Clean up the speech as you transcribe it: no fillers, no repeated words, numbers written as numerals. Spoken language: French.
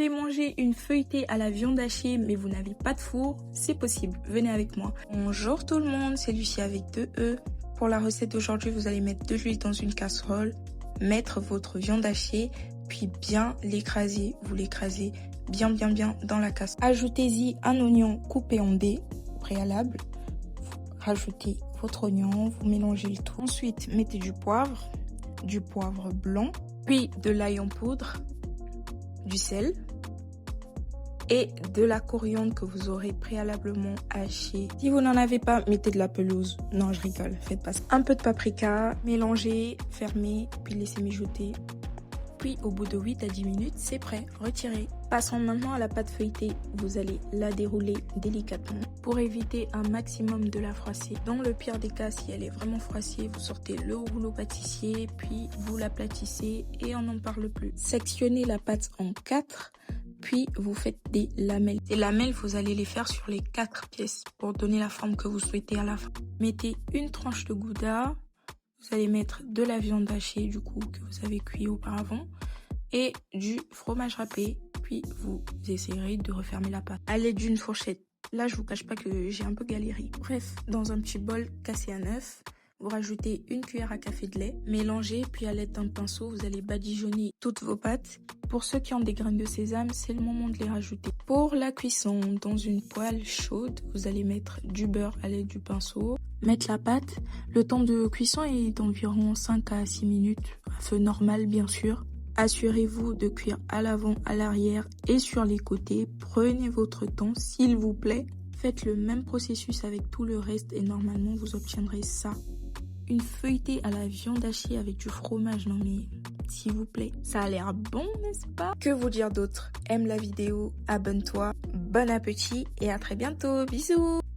voulez manger une feuilletée à la viande hachée mais vous n'avez pas de four, c'est possible, venez avec moi. Bonjour tout le monde, c'est Lucie avec 2E. Pour la recette d'aujourd'hui, vous allez mettre de l'huile dans une casserole, mettre votre viande hachée, puis bien l'écraser. Vous l'écrasez bien dans la casserole. Ajoutez-y un oignon coupé en dés au préalable. Rajoutez votre oignon, vous mélangez le tout. Ensuite, mettez du poivre blanc, puis de l'ail en poudre, du sel et de la coriandre que vous aurez préalablement hachée. Si vous n'en avez pas, mettez de la pelouse. Non, je rigole, faites pas ça. Un peu de paprika, mélangez, fermez, puis laissez mijoter. Puis au bout de 8 à 10 minutes, c'est prêt, retirez. Passons maintenant à la pâte feuilletée. Vous allez la dérouler délicatement pour éviter un maximum de la froisser. Dans le pire des cas, si elle est vraiment froissée, vous sortez le rouleau pâtissier, puis vous l'aplatissez et on n'en parle plus. Sectionnez la pâte en 4, puis vous faites des lamelles. Ces lamelles, vous allez les faire sur les 4 pièces pour donner la forme que vous souhaitez à la fin. Mettez une tranche de gouda. Vous allez mettre de la viande hachée du coup que vous avez cuit auparavant et du fromage râpé. Puis vous essayerez de refermer la pâte à l'aide d'une fourchette. Là, je vous cache pas que j'ai un peu galéré. Bref, dans un petit bol cassé un œuf, vous rajoutez une cuillère à café de lait, mélangez, puis à l'aide d'un pinceau, vous allez badigeonner toutes vos pâtes. Pour ceux qui ont des graines de sésame, c'est le moment de les rajouter. Pour la cuisson, dans une poêle chaude, vous allez mettre du beurre à l'aide du pinceau, mettre la pâte. Le temps de cuisson est d'environ 5 à 6 minutes, à feu normal bien sûr. Assurez-vous de cuire à l'avant, à l'arrière et sur les côtés. Prenez votre temps, s'il vous plaît. Faites le même processus avec tout le reste et normalement vous obtiendrez ça. Une feuilletée à la viande hachée avec du fromage, non mais s'il vous plaît, ça a l'air bon, n'est-ce pas? Que vous dire d'autre? Aime la vidéo, abonne-toi, bon appétit et à très bientôt, bisous!